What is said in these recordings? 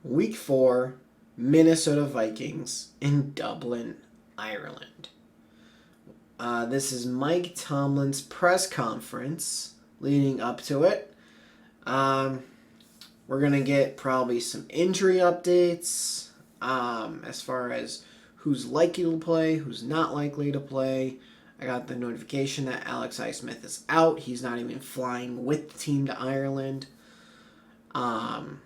Week 4, Minnesota Vikings in Dublin, Ireland. This is Mike Tomlin's press conference leading up to it. Um, we're going to get probably some injury updates as far as who's likely to play, who's not likely to play. I got the notification that Alex Highsmith is out. He's not even flying with the team to Ireland. Um,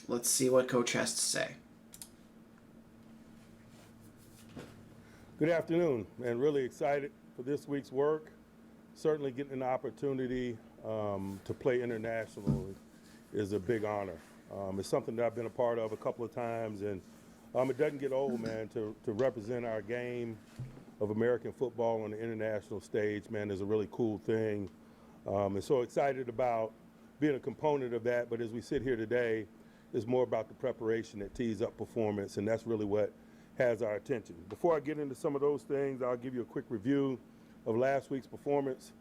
let's see what Coach has to say. Good afternoon, and really excited for this week's work. Certainly getting an opportunity to play internationally is a big honor. It's something that I've been a part of a couple of times, and it doesn't get old, man, to represent our game of American football on the international stage, man, is a really cool thing. And so excited about being a component of that, but as we sit here today, it's more about the preparation that tees up performance, and that's really what has our attention. Before I get into some of those things, I'll give you a quick review of last week's performance.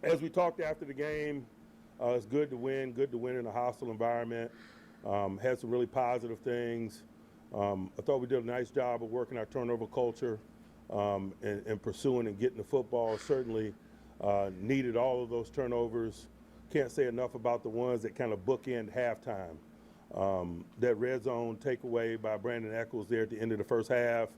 As we talked after the game, it's good to win in a hostile environment. Had some really positive things. I thought we did a nice job of working our turnover culture and pursuing and getting the football. Certainly needed all of those turnovers. Can't say enough about the ones that kind of bookend halftime. That red zone takeaway by Brandon Echols there at the end of the first half,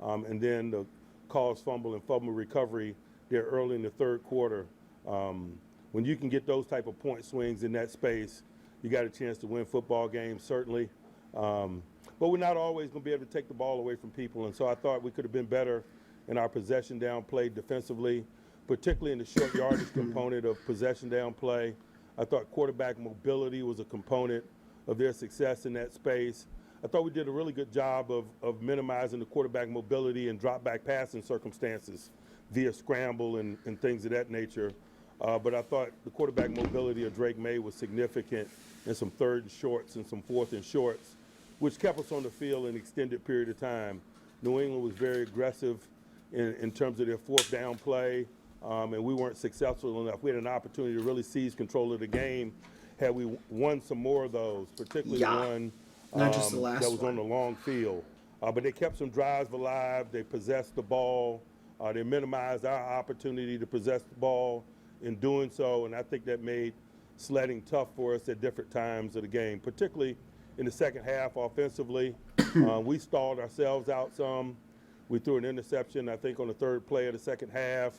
and then the caused fumble and fumble recovery there early in the third quarter. When you can get those type of point swings in that space, you got a chance to win football games, certainly. But we're not always going to be able to take the ball away from people, and so I thought we could have been better in our possession down play defensively, particularly in the short yardage component of possession down play. I thought quarterback mobility was a component of their success in that space. I thought we did a really good job of minimizing the quarterback mobility and drop back passing circumstances via scramble and things of that nature. But I thought the quarterback mobility of Drake May was significant in some third and shorts and some fourth and shorts, which kept us on the field an extended period of time. New England was very aggressive in terms of their fourth down play, and we weren't successful enough. We had an opportunity to really seize control of the game had we won some more of those, particularly one Not just the last that was one. on the long field. But they kept some drives alive. They possessed the ball. They minimized our opportunity to possess the ball in doing so, and I think that made sledding tough for us at different times of the game, particularly in the second half offensively. We stalled ourselves out some. We threw an interception, I think, on the third play of the second half.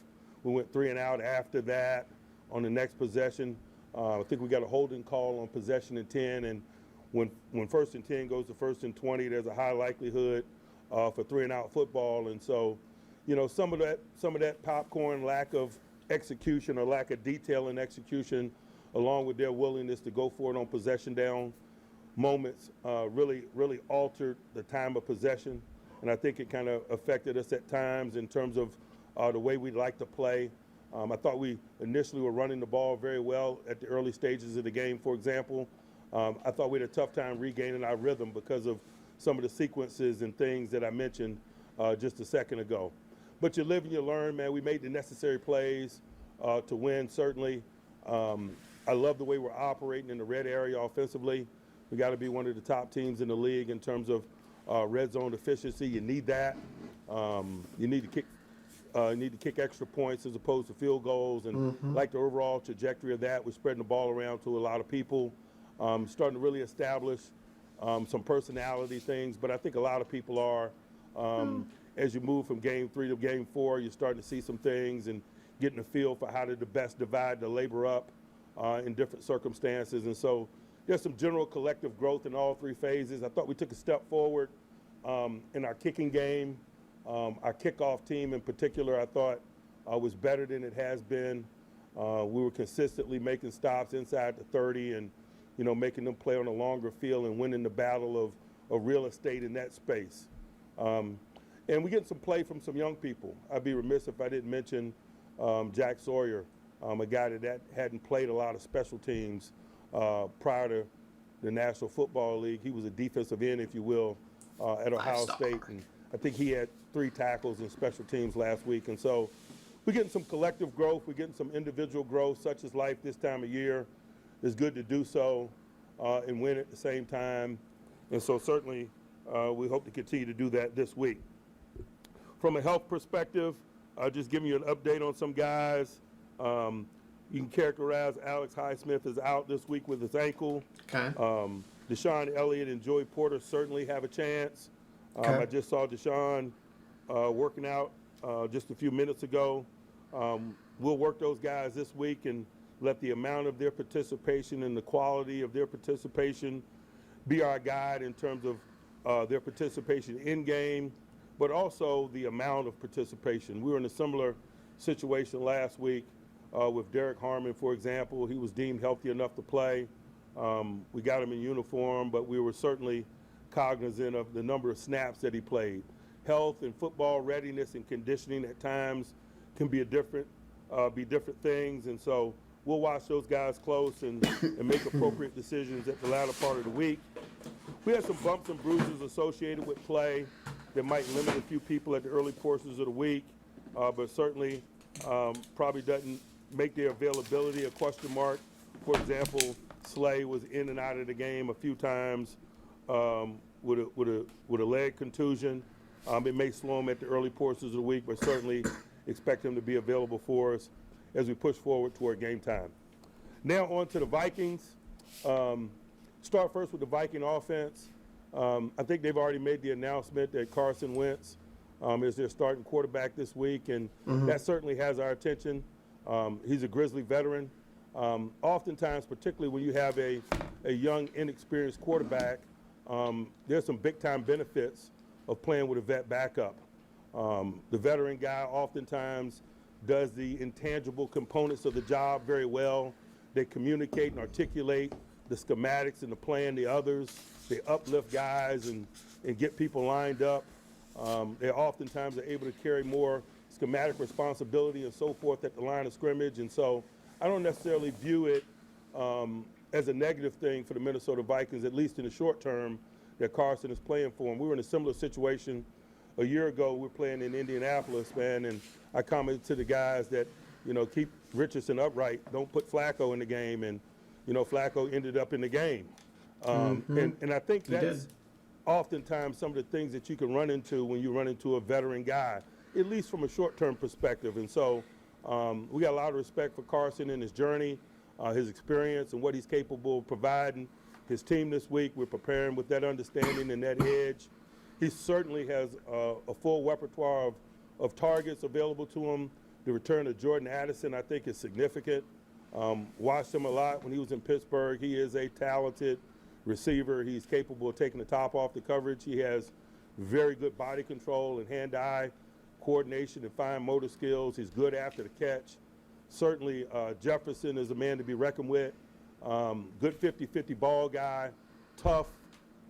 We went 3 and out after that on the next possession. I think we got a holding call on possession and 10, and when first and 10 goes to first and 20, there's a high likelihood for 3 and out football. And so, you know, some of that popcorn, lack of execution or lack of detail in execution, along with their willingness to go for it on possession down moments, really altered the time of possession. And I think it kind of affected us at times in terms of the way we'd like to play. I thought we initially were running the ball very well at the early stages of the game, for example. I thought we had a tough time regaining our rhythm because of some of the sequences and things that I mentioned just a second ago. But you live and you learn, man. We made the necessary plays to win, certainly. I love the way we're operating in the red area offensively. We got to be one of the top teams in the league in terms of red zone efficiency. You need that. You need to kick extra points as opposed to field goals, and like the overall trajectory of that, we're spreading the ball around to a lot of people, starting to really establish some personality things. But I think a lot of people are, as you move from game 3 to game 4, you're starting to see some things and getting a feel for how to best divide the labor up in different circumstances. And so there's some general collective growth in all 3 phases. I thought we took a step forward in our kicking game. Our kickoff team in particular, I thought, was better than it has been. We were consistently making stops inside the 30 and, you know, making them play on a longer field and winning the battle of real estate in that space. And we get some play from some young people. I'd be remiss if I didn't mention Jack Sawyer, a guy that hadn't played a lot of special teams prior to the National Football League. He was a defensive end, if you will, at Ohio State. And I think he had 3 tackles in special teams last week. And so we're getting some collective growth. We're getting some individual growth, such as life this time of year. It's good to do so and win at the same time. And so certainly we hope to continue to do that this week. From a health perspective, just giving you an update on some guys. You can characterize Alex Highsmith is out this week with his ankle. Okay. Deshaun Elliott and Joey Porter certainly have a chance. Okay. I just saw Deshaun working out just a few minutes ago. We'll work those guys this week and let the amount of their participation and the quality of their participation be our guide in terms of their participation in game, but also the amount of participation. We were in a similar situation last week with Derek Harmon, for example. He was deemed healthy enough to play. We got him in uniform, but we were certainly cognizant of the number of snaps that he played. Health and football readiness and conditioning at times can be different things, and so we'll watch those guys close and make appropriate decisions at the latter part of the week. We had some bumps and bruises associated with play that might limit a few people at the early portions of the week, but certainly probably doesn't make their availability a question mark. For example, Slay was in and out of the game a few times with a leg contusion. It may slow him at the early portions of the week, but certainly expect him to be available for us as we push forward toward game time. Now on to the Vikings. Start first with the Viking offense. I think they've already made the announcement that Carson Wentz is their starting quarterback this week, and that certainly has our attention. He's a Grizzly veteran. Oftentimes, particularly when you have a young, inexperienced quarterback, there's some big-time benefits of playing with a vet backup. The veteran guy oftentimes does the intangible components of the job very well. They communicate and articulate the schematics and the plan to others. They uplift guys and get people lined up. They oftentimes are able to carry more schematic responsibility and so forth at the line of scrimmage. And so I don't necessarily view it as a negative thing for the Minnesota Vikings, at least in the short term, that Carson is playing for them. We were in a similar situation a year ago. We were playing in Indianapolis, man, and I commented to the guys that, keep Richardson upright. Don't put Flacco in the game. And, Flacco ended up in the game. And I think that's oftentimes some of the things that you can run into when you run into a veteran guy, at least from a short-term perspective. And so we got a lot of respect for Carson and his journey, his experience, and what he's capable of providing his team this week. We're preparing with that understanding and that edge. He certainly has a full repertoire of targets available to him. The return of Jordan Addison, I think, is significant. Watched him a lot when he was in Pittsburgh. He is a talented receiver. He's capable of taking the top off the coverage. He has very good body control and hand-eye coordination and fine motor skills. He's good after the catch. Certainly, Jefferson is a man to be reckoned with. Good 50-50 ball guy, tough,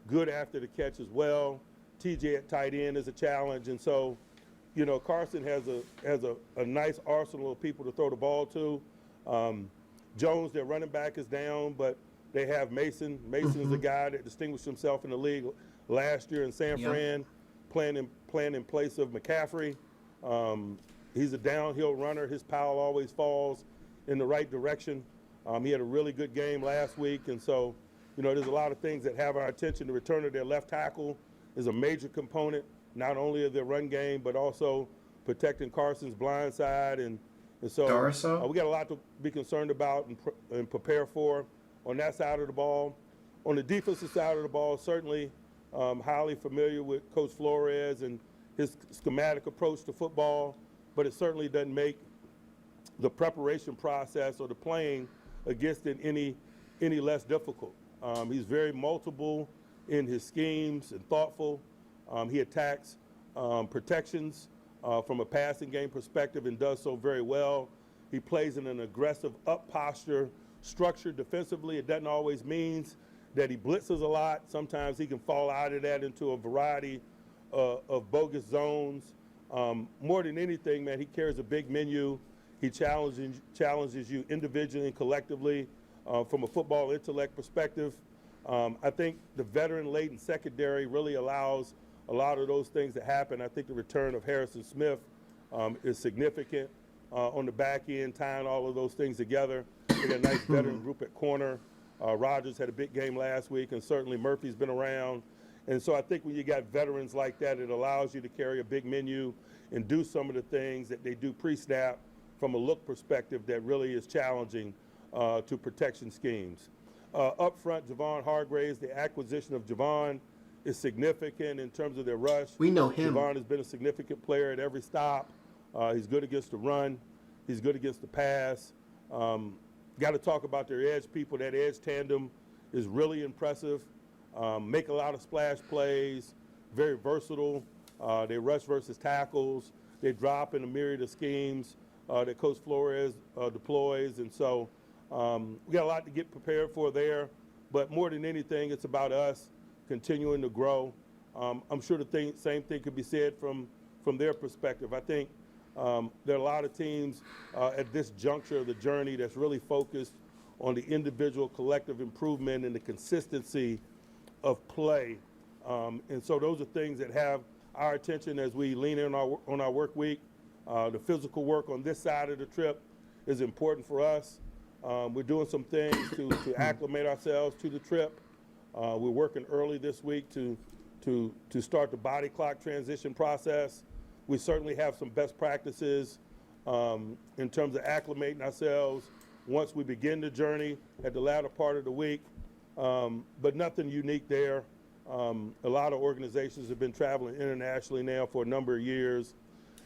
good after the catch as well. TJ at tight end is a challenge. And so, Carson has a nice arsenal of people to throw the ball to. Jones, their running back, is down, but they have Mason. Mason is a guy that distinguished himself in the league last year in San Fran, playing in place of McCaffrey. He's a downhill runner. His power always falls in the right direction. He had a really good game last week, and so, there's a lot of things that have our attention. The return of their left tackle is a major component, not only of their run game, but also protecting Carson's blind side. And so we got a lot to be concerned about and prepare for on that side of the ball. On the defensive side of the ball, certainly highly familiar with Coach Flores and his schematic approach to football, but it certainly doesn't make the preparation process or the playing against it any less difficult. He's very multiple in his schemes and thoughtful. He attacks protections from a passing game perspective and does so very well. He plays in an aggressive up posture, structured defensively. It doesn't always mean that he blitzes a lot. Sometimes he can fall out of that into a variety of bogus zones. More than anything, man, he carries a big menu. He challenges you individually and collectively from a football intellect perspective. I think the veteran-laden secondary really allows a lot of those things to happen. I think the return of Harrison Smith is significant on the back end, tying all of those things together. We got a nice veteran group at corner. Rogers had a big game last week, and certainly Murphy's been around. And so I think when you got veterans like that, it allows you to carry a big menu and do some of the things that they do pre-snap from a look perspective that really is challenging to protection schemes. Up front, Javon Hargraves, the acquisition of Javon is significant in terms of their rush. We know him. Javon has been a significant player at every stop. He's good against the run. He's good against the pass. Got to talk about their edge people. That edge tandem is really impressive. Make a lot of splash plays, very versatile. They rush versus tackles. They drop in a myriad of schemes that Coach Flores deploys. And so we got a lot to get prepared for there. But more than anything, it's about us continuing to grow. I'm sure the same thing could be said from their perspective. I think there are a lot of teams at this juncture of the journey that's really focused on the individual collective improvement and the consistency of play. And so those are things that have our attention as we lean in on our work week. The physical work on this side of the trip is important for us. We're doing some things to acclimate ourselves to the trip. We're working early this week to start the body clock transition process. We certainly have some best practices in terms of acclimating ourselves once we begin the journey at the latter part of the week, but nothing unique there. A lot of organizations have been traveling internationally now for a number of years,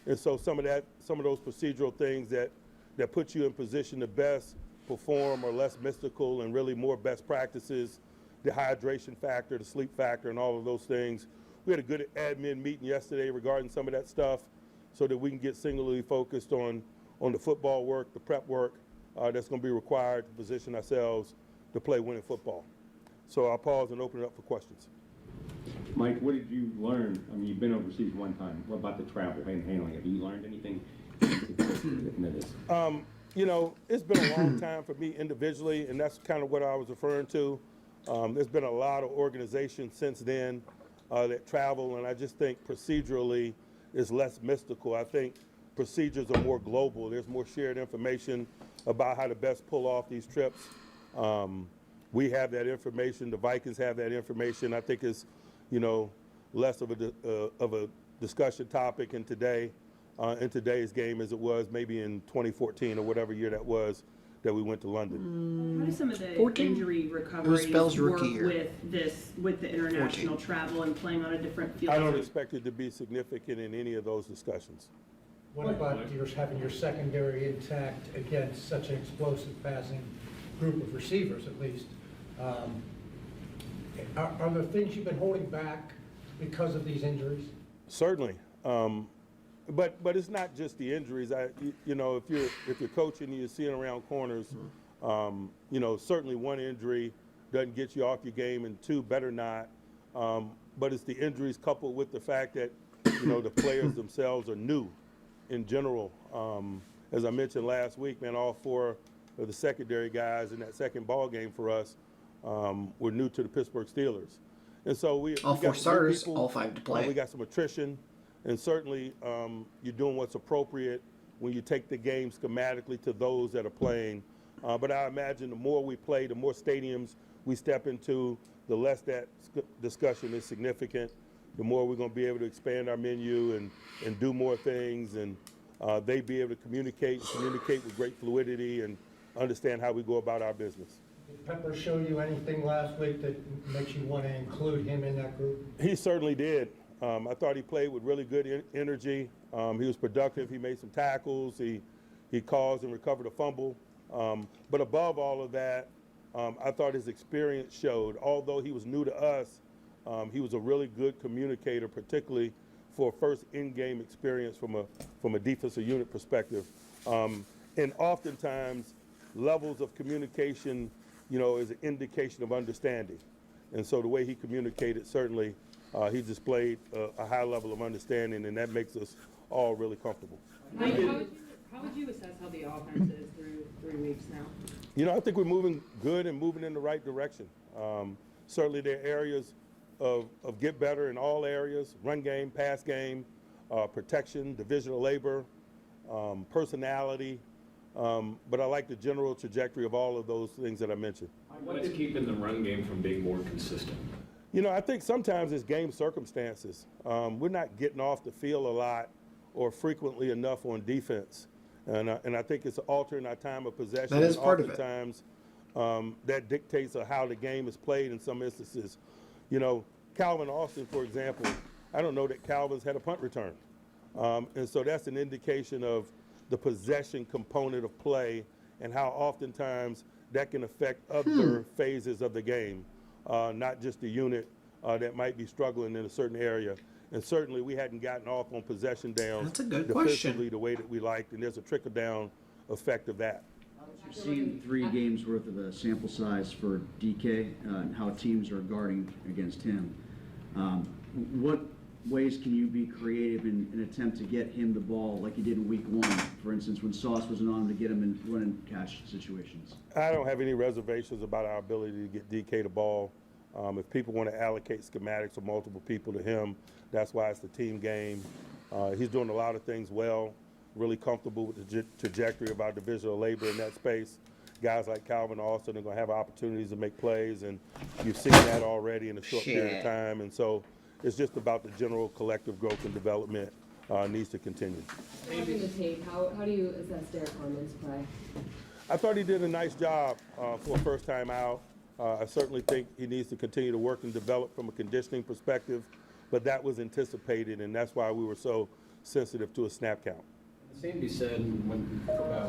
and so some of those procedural things that put you in position to best perform are less mystical and really more best practices, the hydration factor, the sleep factor, and all of those things. We had a good admin meeting yesterday regarding some of that stuff so that we can get singularly focused on the football work, the prep work that's going to be required to position ourselves to play winning football. So I'll pause and open it up for questions. Mike, what did you learn? I mean, you've been overseas one time. What about the travel and handling? Have you learned anything into this? You know, it's been a long time for me individually, and that's kind of what I was referring to. There's been a lot of organizations since then that travel, and I just think procedurally is less mystical. I think procedures are more global. There's more shared information about how to best pull off these trips. We have that information. The Vikings have that information. I think it's, you know, less of a discussion topic in today's game as it was maybe in 2014 or whatever year that was that we went to London. How does some of the 14? injury recovery Bell's work rookie year. with the international travel and playing on a different field? I don't expect it to be significant in any of those discussions. What about having your secondary intact against such an explosive passing group of receivers, at least? Are there things you've been holding back because of these injuries? Certainly, but it's not just the injuries. You know, if you're coaching and you're seeing around corners, you know, certainly one injury doesn't get you off your game, and two better not. But it's the injuries coupled with the fact that, you know, the players themselves are new in general. As I mentioned last week, man, all four of the secondary guys in that second ball game for us were new to the Pittsburgh Steelers. And so we All got four some starters, people, all five to play. we got some attrition, and certainly you're doing what's appropriate when you take the game schematically to those that are playing. But I imagine the more we play, the more stadiums we step into, the less that discussion is significant, the more we're going to be able to expand our menu and do more things, and they be able to communicate with great fluidity and understand how we go about our business. Did Pepper show you anything last week that makes you want to include him in that group? He certainly did. I thought he played with really good energy. He was productive. He made some tackles. He caused and recovered a fumble. But above all of that, I thought his experience showed. Although he was new to us, he was a really good communicator, particularly for a first in-game experience from a defensive unit perspective. And oftentimes, levels of communication, you know, is an indication of understanding. And so the way he communicated, certainly, he displayed a high level of understanding, and that makes us all really comfortable. Mike, how would you assess how the offense is through 3 weeks now? You know, I think we're moving good and moving in the right direction. Certainly there are areas of get better in all areas: run game, pass game, protection, divisional labor, personality. But I like the general trajectory of all of those things that I mentioned. What's keeping the run game from being more consistent? You know, I think sometimes it's game circumstances. We're not getting off the field a lot or frequently enough on defense. And I think it's altering our time of possession. That is and part of it. oftentimes, that dictates how the game is played in some instances. You know, Calvin Austin, for example, I don't know that Calvin's had a punt return. And so that's an indication of the possession component of play and how oftentimes that can affect other phases of the game, not just the unit that might be struggling in a certain area. And certainly we hadn't gotten off on possession downs That's a good defensively question. the way that we liked, and there's a trickle-down effect of that. You've seen 3 games worth of a sample size for DK and how teams are guarding against him. What ways can you be creative in an attempt to get him the ball like you did in week 1, for instance, when Sauce wasn't on him to get him in run and catch situations? I don't have any reservations about our ability to get DK the ball. If people want to allocate schematics or multiple people to him, that's why it's the team game. He's doing a lot of things well, really comfortable with the trajectory of our division of labor in that space. Guys like Calvin Austin are going to have opportunities to make plays, and you've seen that already in a short period of time. And so it's just about the general collective growth and development needs to continue. Watching the tape, how do you assess Derek Harmon's play? I thought he did a nice job for a first time out. I certainly think he needs to continue to work and develop from a conditioning perspective, but that was anticipated, and that's why we were so sensitive to a snap count. The same be said when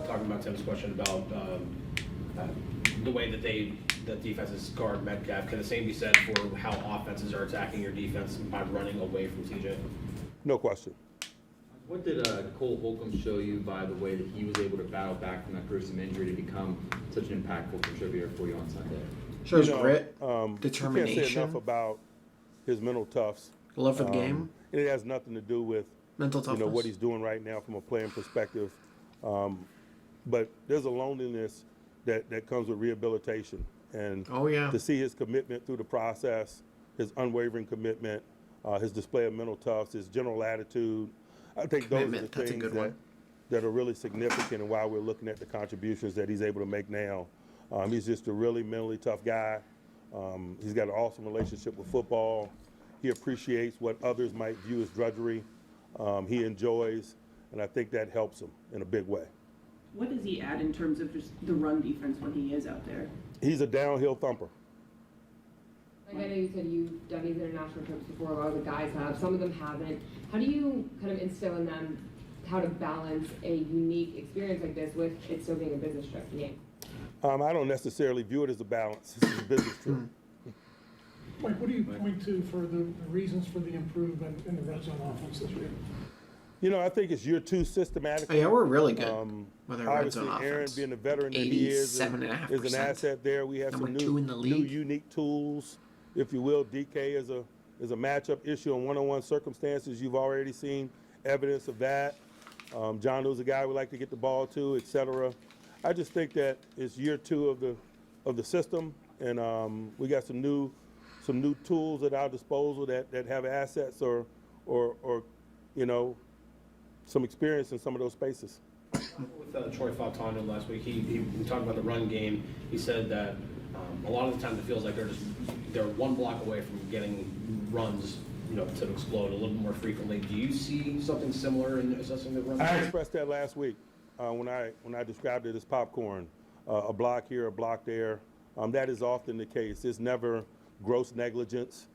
talking about Tim's question about the way that defenses guard Metcalf. Can the same be said for how offenses are attacking your defense by running away from TJ? No question. What did Cole Holcomb show you by the way that he was able to battle back from that gruesome injury to become such an impactful contributor for you on Sunday? Shows You know, grit, You can't say determination, enough about his mental toughs. love for the game, It has nothing to do with mental toughness. what he's doing right now from a playing perspective. But there's a loneliness that comes with rehabilitation. And Oh, yeah. to see his commitment through the process, his unwavering commitment, his display of mental toughs, his general attitude, I think those are the Commitment, that's a things good one. that are really significant and why we're looking at the contributions that he's able to make now. He's just a really mentally tough guy. He's got an awesome relationship with football. He appreciates what others might view as drudgery. He enjoys, and I think that helps him in a big way. What does he add in terms of just the run defense when he is out there? He's a downhill thumper. Like I know you said you've done these international trips before, a lot of the guys have, some of them haven't. How do you kind of instill in them how to balance a unique experience like this with it still being a business trip? Yeah. I don't necessarily view it as a balance. This is a business trip. Mike, what do you point to for the reasons for the improvement in the red zone offense this year? You know, I think it's year 2 systematically. Oh, yeah, we're really good with our red Obviously, zone Aaron offense. being the veteran that he is, is 87.5%. an asset there. We have Number some 2 in the new league. unique tools, if you will. DK is a matchup issue in one-on-one circumstances. You've already seen evidence of that. John was a guy we like to get the ball to, et cetera. I just think that it's year 2 of the system, and we got some new tools at our disposal that have assets or some experience in some of those spaces. With Troy Fautano last week, we talked about the run game. He said that a lot of the time it feels like they're one block away from getting runs, to explode a little more frequently. Do you see something similar in assessing the run? I expressed that last week when I described it as popcorn, a block here, a block there. That is often the case. It's never gross negligence,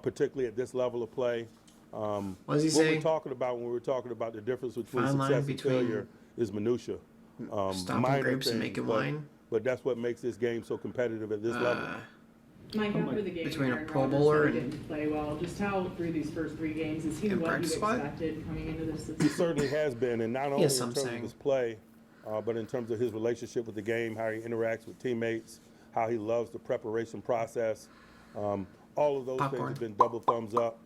particularly at this level of play. What does he What say? we're talking about when we're talking about the difference between Fine line success and between failure is minutia. stopping Minor grapes and things, making but- wine. But that's what makes this game so competitive at this level. Mike, after the game, Between a Aaron Pro Rodgers Bowler said he and- didn't play well. Just how through these first 3 games is he And what you practice squad? expected coming into this He season? certainly has been, and not only in has terms some of saying. his play, but in terms of his relationship with the game, how he interacts with teammates, how he loves the preparation process. All of those Popcorn. things have been double thumbs up,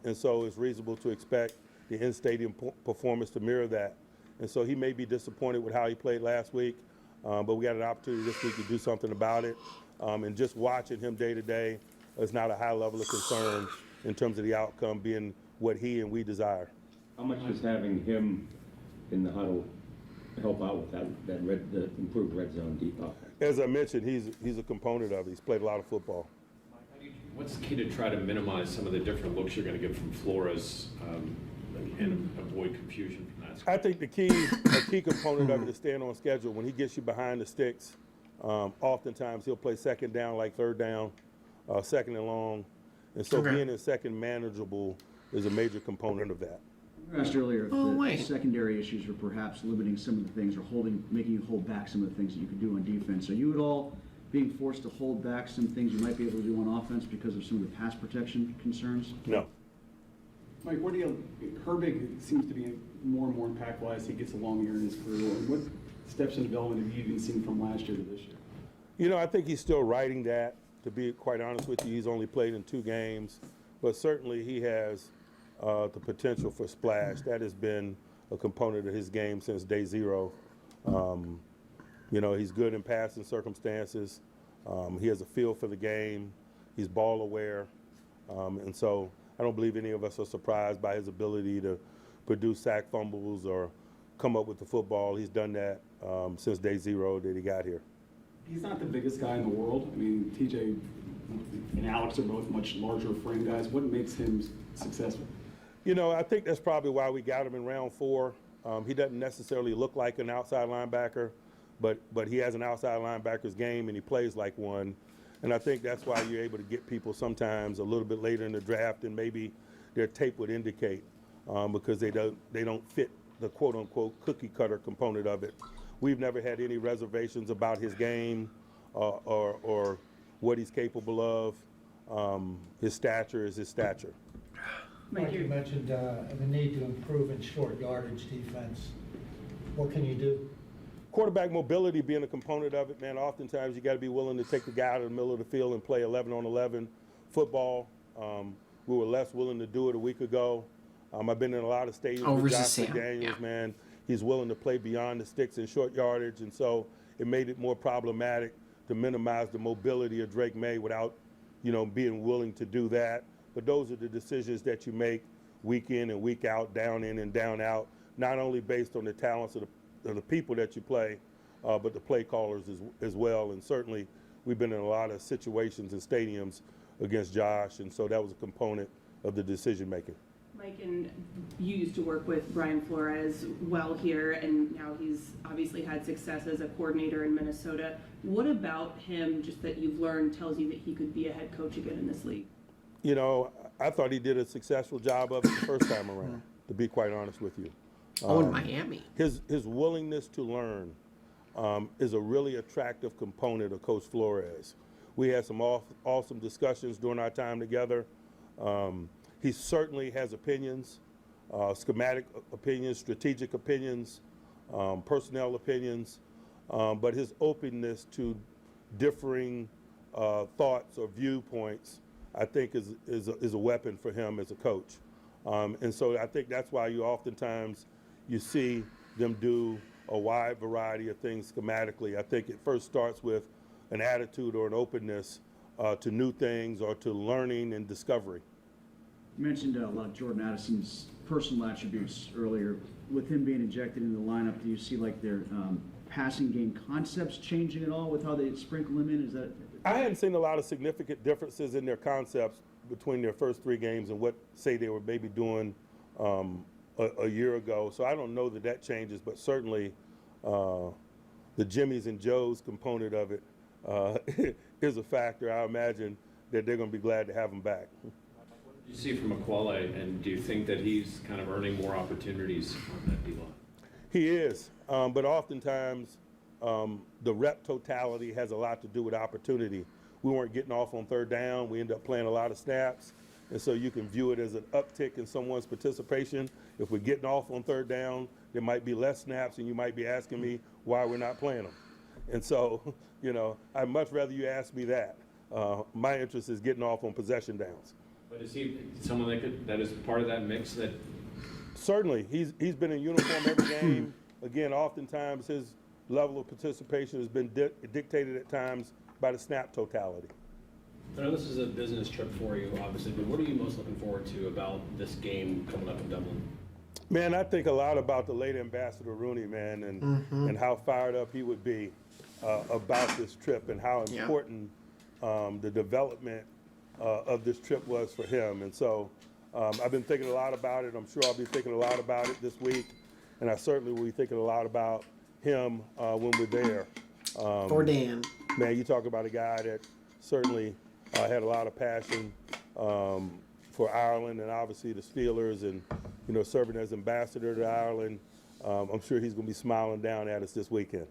and so it's reasonable to expect the in-stadium performance to mirror that. And so he may be disappointed with how he played last week, but we got an opportunity this week to do something about it. And just watching him day to day is not a high level of concern in terms of the outcome being what he and we desire. How much does having him in the huddle help out with the improved red zone deep offense? As I mentioned, he's a component of it. He's played a lot of football. What's the key to try to minimize some of the different looks you're going to get from Flores and avoid confusion from that? I think a key component of it is staying on schedule. When he gets you behind the sticks, oftentimes he'll play second down like third down, second and long. And so being in second manageable is a major component of that. You were asked earlier if the secondary issues are perhaps limiting some of the things or making you hold back some of the things that you could do on defense. Are you at all being forced to hold back some things you might be able to do on offense because of some of the pass protection concerns? No. Mike, Herbig seems to be more and more impactful as he gets along here in his career. What steps in development have you even seen from last year to this year? You know, I think he's still writing that. To be quite honest with you, he's only played in 2 games, but certainly he has the potential for splash. That has been a component of his game since day 0. You know, he's good in passing circumstances. He has a feel for the game. He's ball aware. And so I don't believe any of us are surprised by his ability to produce sack fumbles or come up with the football. He's done that since day 0 that he got here. He's not the biggest guy in the world. I mean, TJ and Alex are both much larger frame guys. What makes him successful? You know, I think that's probably why we got him in round 4. He doesn't necessarily look like an outside linebacker, but he has an outside linebacker's game and he plays like one. And I think that's why you're able to get people sometimes a little bit later in the draft than maybe their tape would indicate, because they don't fit the quote unquote cookie cutter component of it. We've never had any reservations about his game or what he's capable of. His stature is his stature. Mike, you mentioned the need to improve in short yardage defense. What can you do? Quarterback mobility being a component of it, man. Oftentimes you got to be willing to take the guy out of the middle of the field and play 11-on-11 football. We were less willing to do it a week ago. I've been in a lot of stadiums with Josh McDaniels, man. He's willing to play beyond the sticks in short yardage, and so it made it more problematic to minimize the mobility of Drake May without, you know, being willing to do that. But those are the decisions that you make week in and week out, down in and down out, not only based on the talents of the people that you play, but the play callers as well. And certainly we've been in a lot of situations in stadiums against Josh, and so that was a component of the decision making. Mike, and you used to work with Brian Flores well here, and now he's obviously had success as a coordinator in Minnesota. What about him, just that you've learned, tells you that he could be a head coach again in this league? You know, I thought he did a successful job of it the first time around, to be quite honest with you. In Miami. His willingness to learn is a really attractive component of Coach Flores. We had some awesome discussions during our time together. He certainly has opinions, schematic opinions, strategic opinions, personnel opinions, but his openness to differing thoughts or viewpoints, I think, is a weapon for him as a coach. And so I think that's why you see them do a wide variety of things schematically. I think it first starts with an attitude or an openness to new things or to learning and discovery. You mentioned a lot of Jordan Addison's personal attributes earlier. With him being injected into the lineup, do you see like their passing game concepts changing at all with how they sprinkle him in? Is that? I hadn't seen a lot of significant differences in their concepts between their first 3 games and what, say, they were maybe doing a year ago. So I don't know that changes, but certainly the Jimmys and Joes component of it is a factor. I imagine that they're going to be glad to have him back. What did you see from Aquale, and do you think that he's kind of earning more opportunities on that D-line? He is, but oftentimes the rep totality has a lot to do with opportunity. We weren't getting off on third down. We ended up playing a lot of snaps, and so you can view it as an uptick in someone's participation. If we're getting off on third down, there might be less snaps, and you might be asking me why we're not playing them. And so, you know, I'd much rather you ask me that. My interest is getting off on possession downs. But is he someone that is part of that mix that? Certainly, he's been in uniform every game. Again, oftentimes his level of participation has been dictated at times by the snap totality. I know this is a business trip for you, obviously, but what are you most looking forward to about this game coming up in Dublin? Man, I think a lot about the late Ambassador Rooney, man, and how fired up he would be about this trip and how Yeah. important the development of this trip was for him. And so I've been thinking a lot about it. I'm sure I'll be thinking a lot about it this week. And I certainly will be thinking a lot about him when we're there. For Dan. Man, you talk about a guy that certainly had a lot of passion for Ireland and obviously the Steelers and, you know, serving as ambassador to Ireland. I'm sure he's going to be smiling down at us this weekend.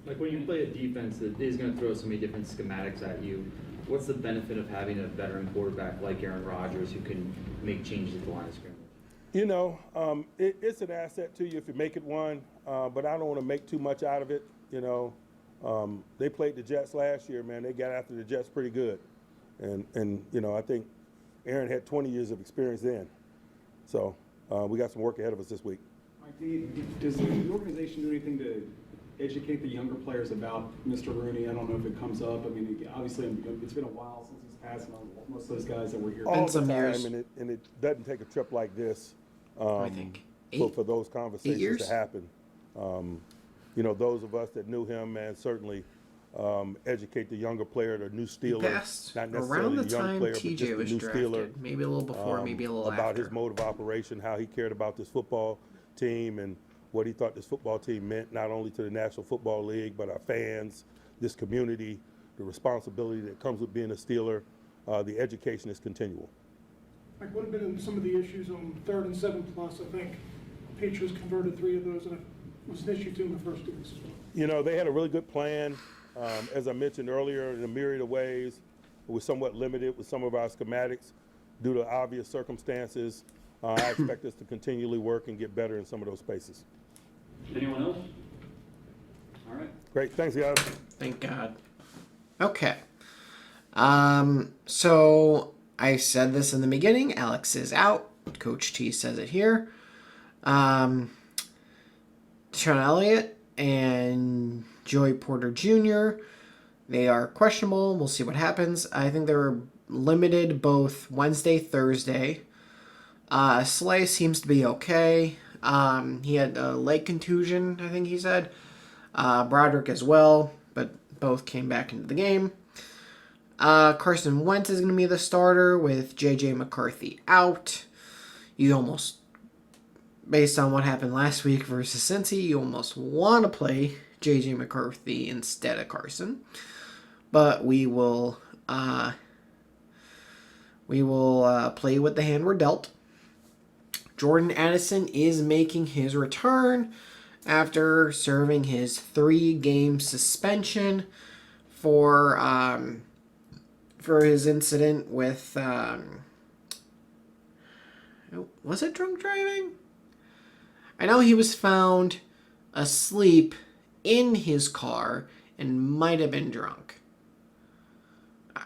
Like when you play a defense that is going to throw so many different schematics at you, what's the benefit of having a veteran quarterback like Aaron Rodgers who can make changes at the line of scrimmage? You know, it's an asset to you if you make it one, but I don't want to make too much out of it. You know, they played the Jets last year, man. They got after the Jets pretty good. And you know, I think Aaron had 20 years of experience then. So we got some work ahead of us this week. Mike, does the organization do anything to educate the younger players about Mr. Rooney? I don't know if it comes up. I mean, obviously, it's been a while since he's passed, and most of those guys that were here. All the some time, years. and it doesn't take a trip like this I think for those conversations years? to happen. You know, those of us that knew him, man, certainly educate the younger player, the new Steeler, Passed not necessarily around the the young time player, but TJ just the was new drafted. Steeler. Maybe a little before, maybe a little about after. his mode of operation, how he cared about this football team, and what he thought this football team meant, not only to the National Football League, but our fans, this community, the responsibility that comes with being a Steeler. The education is continual. Like, what have been some of the issues on 3rd and 7 plus? I think Patriots converted 3 of those, and it was an issue too in the first 2 weeks as well. You know, they had a really good plan. As I mentioned earlier, in a myriad of ways, it was somewhat limited with some of our schematics due to obvious circumstances. I expect us to continually work and get better in some of those spaces. Anyone else? All right. Great. Thanks, guys. Thank God. Okay. So I said this in the beginning. Alex is out. Coach T says it here. Deshaun Elliott and Joey Porter Jr., they are questionable. We'll see what happens. I think they were limited both Wednesday, Thursday. Slay seems to be okay. He had a leg contusion, I think he said. Broderick as well, but both came back into the game. Carson Wentz is going to be the starter with J.J. McCarthy out. You almost, based on what happened last week versus Cincy, you almost want to play J.J. McCarthy instead of Carson. But we will play with the hand we're dealt. Jordan Addison is making his return after serving his 3-game suspension for his incident with was it drunk driving? I know he was found asleep in his car and might have been drunk.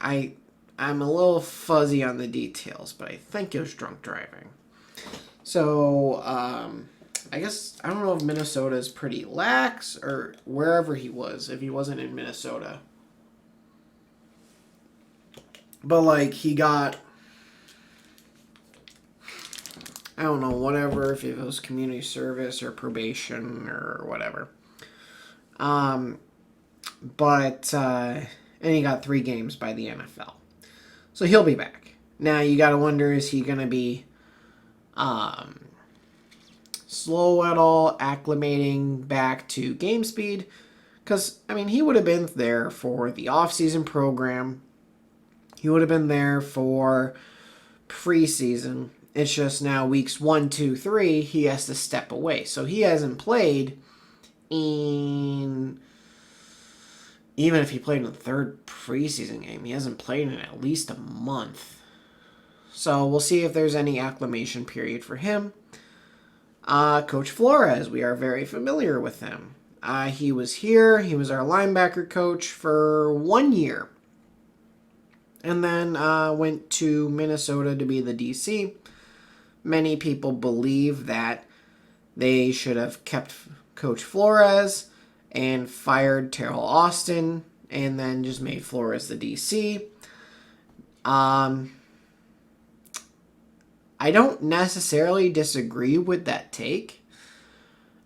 I'm a little fuzzy on the details, but I think it was drunk driving. So, I guess, I don't know if Minnesota is pretty lax or wherever he was, if he wasn't in Minnesota. But, like, he got, I don't know, whatever, if it was community service or probation or whatever. And he got 3 games by the NFL. So he'll be back. Now, you gotta wonder, is he gonna be slow at all, acclimating back to game speed? Because, I mean, he would have been there for the off-season program. He would have been there for preseason. It's just now weeks 1, 2, 3, he has to step away. So he hasn't played in... Even if he played in the 3rd preseason game, he hasn't played in at least a month. So we'll see if there's any acclimation period for him. Coach Flores, we are very familiar with him. He was here. He was our linebacker coach for 1 year. And then went to Minnesota to be the DC. Many people believe that they should have kept Coach Flores and fired Terrell Austin and then just made Flores the DC. I don't necessarily disagree with that take.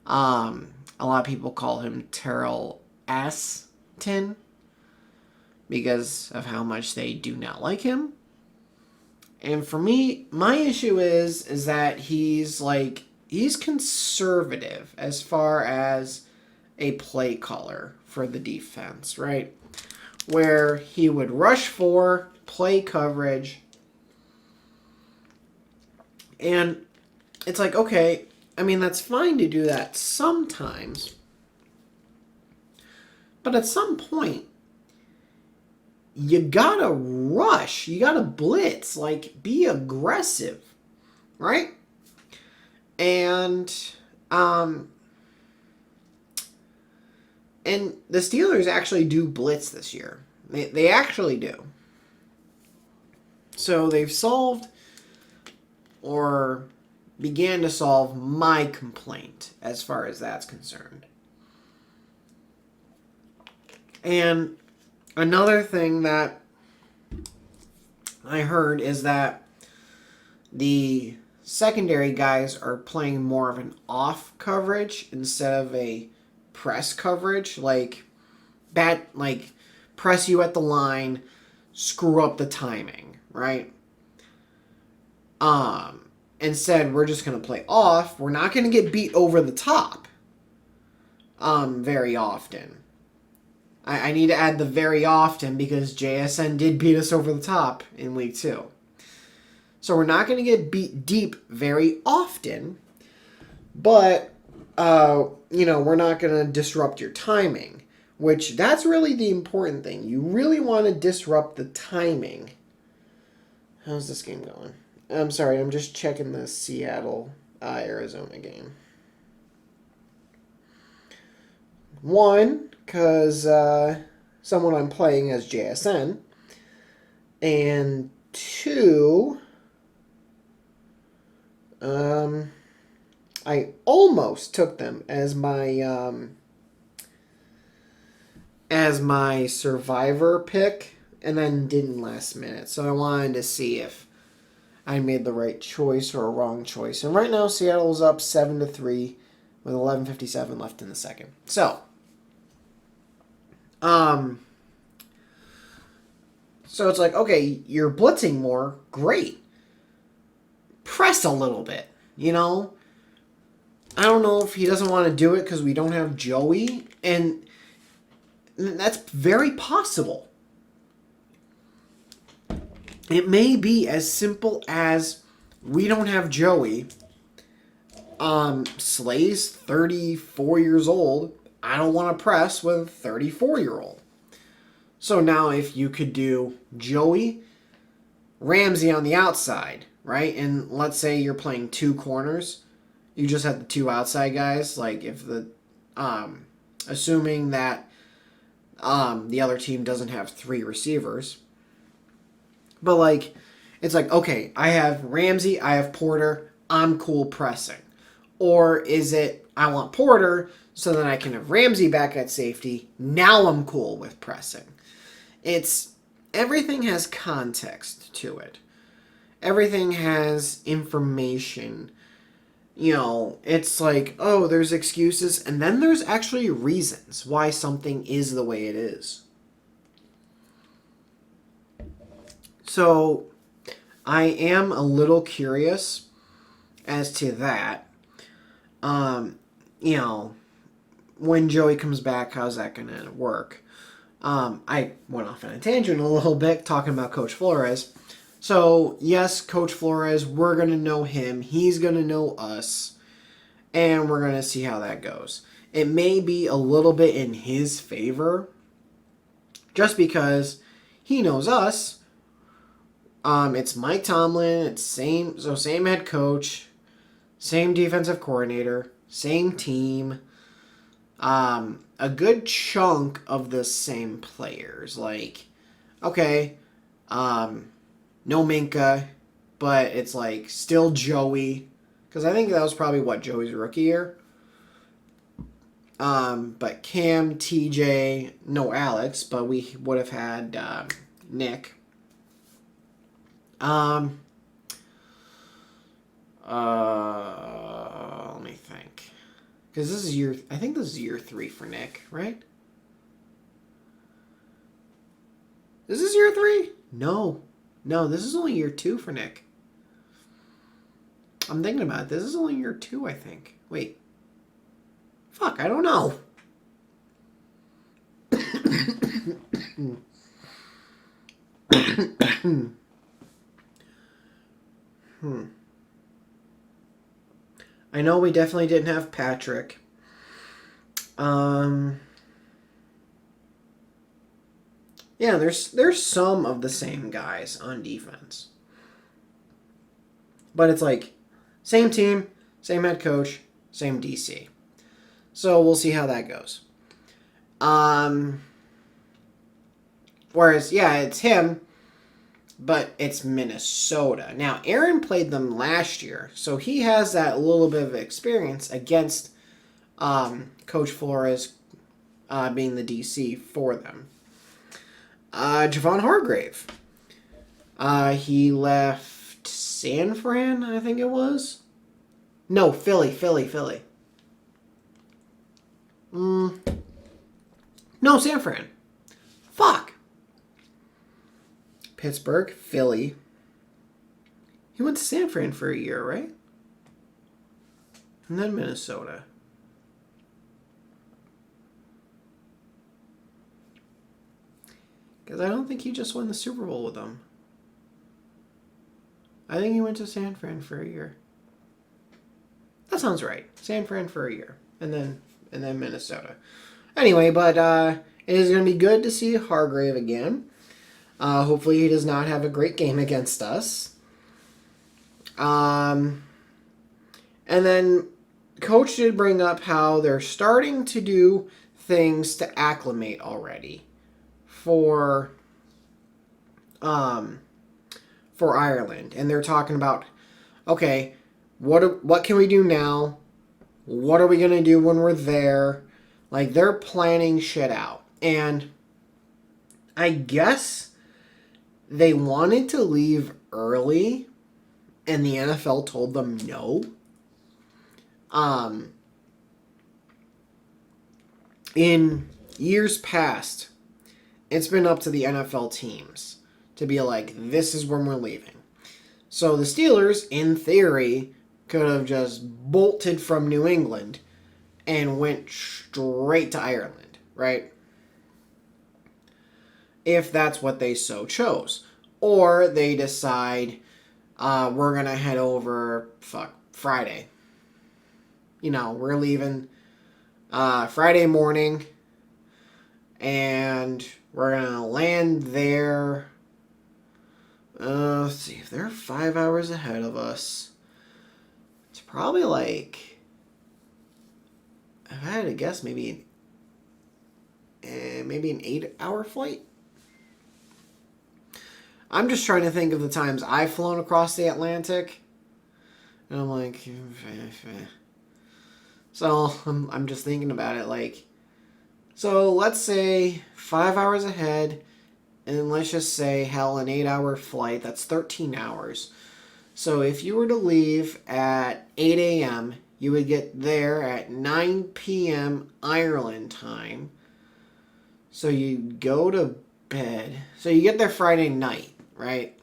A lot of people call him Terrell Aston because of how much they do not like him. And for me, my issue is that he's conservative as far as a play caller for the defense, right? Where he would rush for play coverage. And it's like, okay, I mean, that's fine to do that sometimes. But at some point, you gotta rush. You gotta blitz. Like, be aggressive. Right? And the Steelers actually do blitz this year. They actually do. So they've solved or began to solve my complaint as far as that's concerned. And another thing that I heard is that the secondary guys are playing more of an off coverage instead of a press coverage, like press you at the line, screw up the timing, right? Instead, we're just going to play off. We're not going to get beat over the top very often. I need to add the very often because JSN did beat us over the top in week 2. So we're not going to get beat deep very often, but, we're not going to disrupt your timing, which that's really the important thing. You really want to disrupt the timing. How's this game going? I'm sorry, I'm just checking the Seattle-Arizona game. 1, because someone I'm playing as JSN. And 2, I almost took them as my survivor pick, and then didn't last minute. So I wanted to see if I made the right choice or a wrong choice. And right now, Seattle's up 7-3 with 11:57 left in the second. So, so it's like, okay, you're blitzing more, great. Press a little bit, I don't know if he doesn't want to do it because we don't have Joey, and that's very possible. It may be as simple as we don't have Joey. Slay's 34 years old. I don't want to press with a 34-year-old. So now if you could do Joey, Ramsey on the outside, right? And let's say you're playing 2 corners. You just have the 2 outside guys. Like if assuming that the other team doesn't have 3 receivers. But it's like, okay, I have Ramsey, I have Porter, I'm cool pressing. Or is it, I want Porter so then I can have Ramsey back at safety, now I'm cool with pressing. Everything has context to it. Everything has information. It's like, oh, there's excuses, and then there's actually reasons why something is the way it is. So, I am a little curious as to that. When Joey comes back, how's that going to work? I went off on a tangent a little bit talking about Coach Flores. So, yes, Coach Flores, we're going to know him. He's going to know us. And we're going to see how that goes. It may be a little bit in his favor. Just because he knows us. It's Mike Tomlin. It's same head coach. Same defensive coordinator. Same team. A good chunk of the same players. Okay, no Minka, but it's still Joey, because I think that was probably Joey's rookie year. But Cam, TJ, no Alex, but we would have had Nick. Let me think. Because this is I think this is year 3 for Nick, right? Is this year 3? No. No, this is only year 2 for Nick. I'm thinking about it. This is only year 2, I think. Wait. Fuck, I don't know. I know we definitely didn't have Patrick. Yeah, there's some of the same guys on defense. But it's like same team, same head coach, same DC. So we'll see how that goes. Whereas, yeah, it's him, but it's Minnesota. Now, Aaron played them last year, so he has that little bit of experience against Coach Flores being the DC for them. Javon Hargrave. He left San Fran, I think it was. No, Philly. No, San Fran. Fuck. Pittsburgh, Philly. He went to San Fran for a year, right? And then Minnesota. Because I don't think he just won the Super Bowl with them. I think he went to San Fran for a year. That sounds right. San Fran for a year. And then Minnesota. Anyway, but it is going to be good to see Hargrave again. Hopefully he does not have a great game against us. And then Coach did bring up how they're starting to do things to acclimate already for Ireland. And they're talking about, okay, what can we do now? What are we going to do when we're there? Like, they're planning shit out. And I guess they wanted to leave early, and the NFL told them no. In years past, it's been up to the NFL teams to be like, this is when we're leaving. So the Steelers, in theory, could have just bolted from New England and went straight to Ireland, right? If that's what they so chose. Or they decide, we're going to head over, Friday. You know, we're leaving Friday morning, and we're going to land there. Let's see, if they're 5 hours ahead of us, it's probably like, if I had to guess, maybe an 8-hour flight. I'm just trying to think of the times I've flown across the Atlantic, and I'm like, so I'm just thinking about it, like, so let's say 5 hours ahead, and let's just say, hell, an 8-hour flight, that's 13 hours. So if you were to leave at 8 a.m., you would get there at 9 p.m. Ireland time. So you go to bed. So you get there Friday night, right?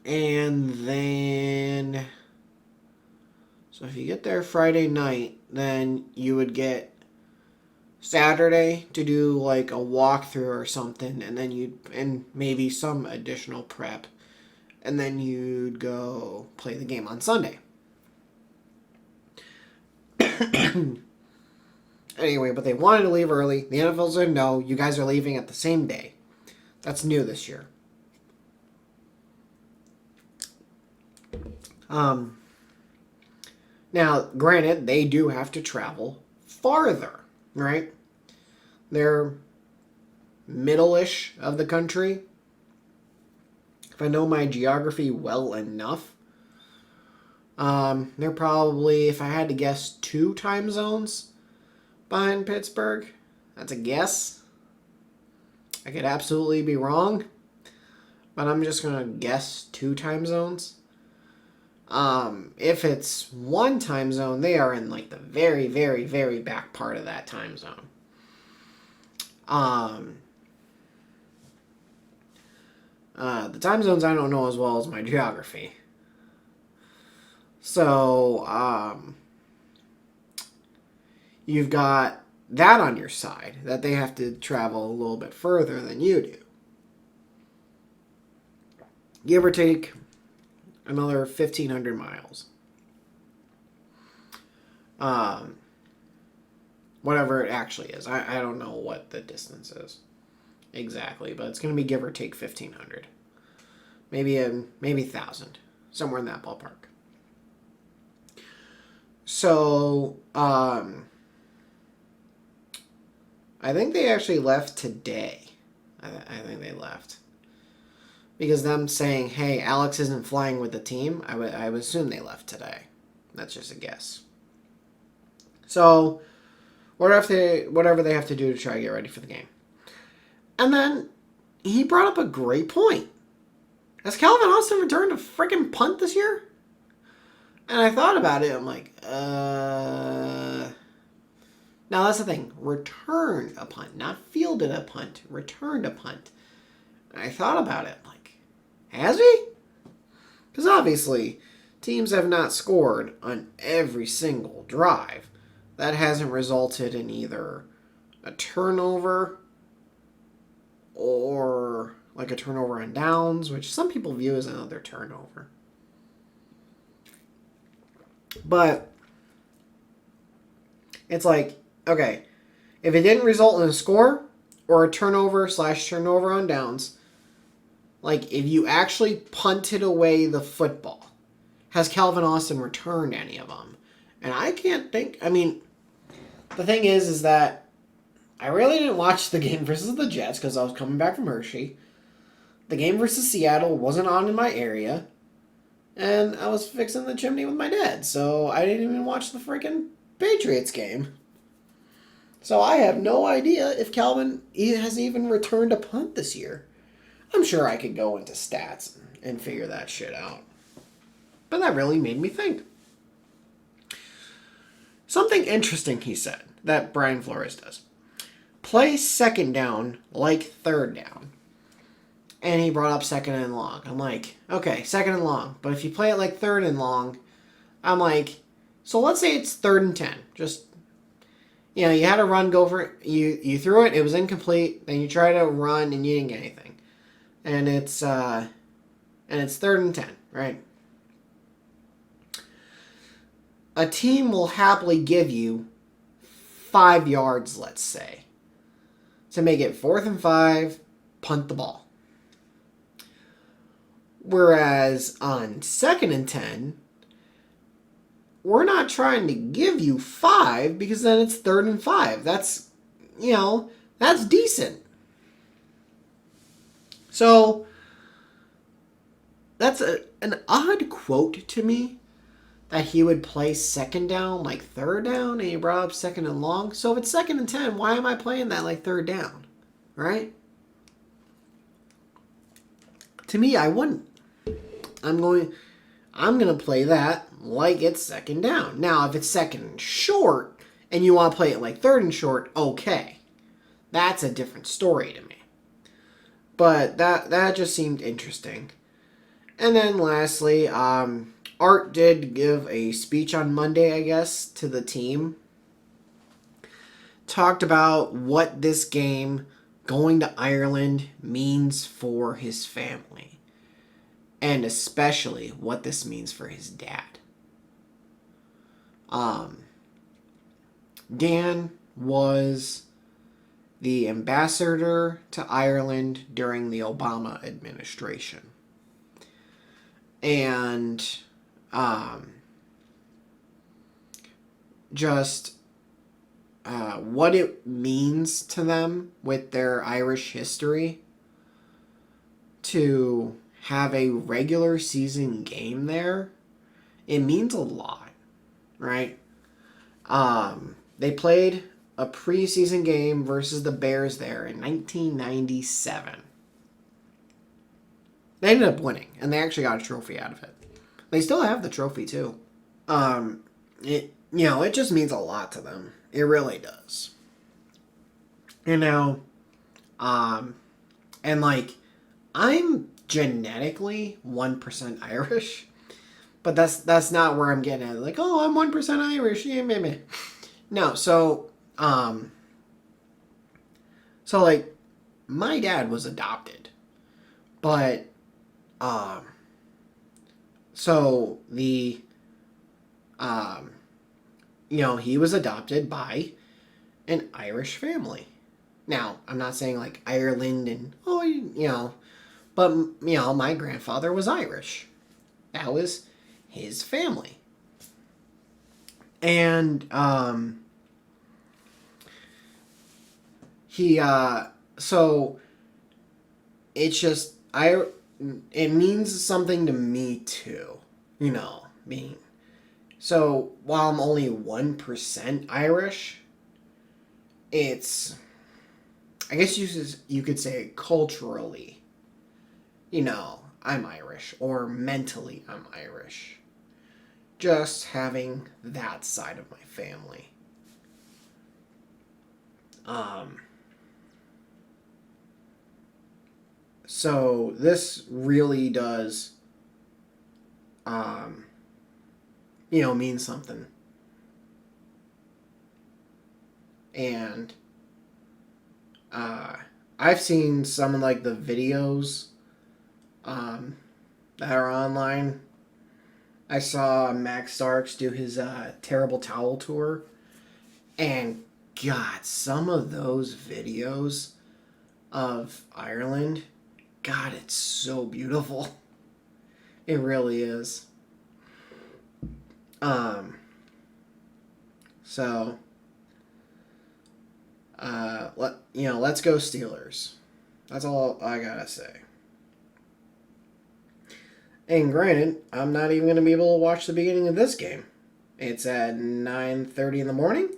And then, so if you get there Friday night, then you would get Saturday to do like a walkthrough or something, and then and maybe some additional prep, and then you'd go play the game on Sunday. Anyway, but they wanted to leave early. The NFL said no, you guys are leaving at the same day. That's new this year. Now, granted, they do have to travel farther, right? They're middle-ish of the country. If I know my geography well enough. They're probably, if I had to guess, 2 time zones behind Pittsburgh. That's a guess. I could absolutely be wrong. but I'm just going to guess 2 time zones. If it's 1 time zone, they are in like the very, very, very back part of that time zone. The time zones I don't know as well as my geography. So, you've got that on your side, that they have to travel a little bit further than you do. Give or take another 1,500 miles. Whatever it actually is. I don't know what the distance is exactly, but it's going to be give or take 1,500. Maybe 1,000. Somewhere in that ballpark. So, I think they actually left today. I think they left. Because them saying, hey, Alex isn't flying with the team, I would assume they left today. That's just a guess. So, whatever they have to do to try to get ready for the game. And then, he brought up a great point. Has Calvin Austin returned a freaking punt this year? And I thought about it. I'm like, Now, that's the thing. Returned a punt. Not fielded a punt. Returned a punt. And I thought about it. I'm like, has he? Because obviously, teams have not scored on every single drive. That hasn't resulted in either a turnover or like a turnover on downs, which some people view as another turnover. But it's like, okay, if it didn't result in a score or a turnover/turnover on downs, like if you actually punted away the football, has Calvin Austin returned any of them? And I can't think. I mean, the thing is that I really didn't watch the game versus the Jets because I was coming back from Hershey. The game versus Seattle wasn't on in my area. And I was fixing the chimney with my dad, so I didn't even watch the freaking Patriots game. So I have no idea if Calvin has even returned a punt this year. I'm sure I could go into stats and figure that shit out. But that really made me think. Something interesting he said that Brian Flores does. Play second down like third down. And he brought up second and long. I'm like, okay, second and long. But if you play it like third and long, I'm like, so let's say it's 3rd and 10. Just, you know, you had a run go for it. You threw it. It was incomplete. Then you try to run and you didn't get anything. And it's 3rd and 10, right? A team will happily give you 5 yards, let's say, to make it 4th and 5, punt the ball. Whereas on 2nd and 10, we're not trying to give you 5 because then it's 3rd and 5. That's, you know, that's decent. So, that's an odd quote to me that he would play second down like third down and he brought up second and long. So if it's 2nd and 10, why am I playing that like third down? Right? To me, I wouldn't. I'm going to play that like it's second down. Now, if it's second and short and you want to play it like third and short, okay. That's a different story to me. But that just seemed interesting. And then lastly, Art did give a speech on Monday, I guess, to the team. Talked about what this game, going to Ireland, means for his family. And especially what this means for his dad. Dan was the ambassador to Ireland during the Obama administration. And just what it means to them with their Irish history to have a regular season game there, it means a lot, right? They played a preseason game versus the Bears there in 1997. They ended up winning, and they actually got a trophy out of it. They still have the trophy too. It just means a lot to them. It really does. And like, I'm genetically 1% Irish, but that's not where I'm getting at. Like, oh, I'm 1% Irish. Yeah, maybe. No, so like, my dad was adopted, but so the he was adopted by an Irish family. Now, I'm not saying like Ireland and but my grandfather was Irish. That was his family. And so it's just it means something to me too, being so while I'm only 1% Irish, it's, I guess you could say culturally, I'm Irish, or mentally I'm Irish. Just having that side of my family. So this really does, mean something. And I've seen some of like the videos that are online. I saw Max Starks do his Terrible Towel tour, and God, some of those videos of Ireland, God, it's so beautiful. It really is. So let's go Steelers. That's all I gotta say. And granted, I'm not even gonna be able to watch the beginning of this game. It's at 9:30 in the morning,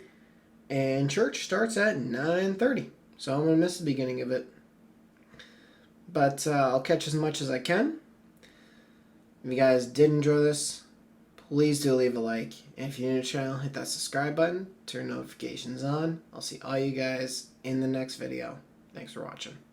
and church starts at 9:30, so I'm gonna miss the beginning of it. But I'll catch as much as I can. If you guys did enjoy this, please do leave a like. And if you're new to the channel, hit that subscribe button, turn notifications on. I'll see all you guys in the next video. Thanks for watching.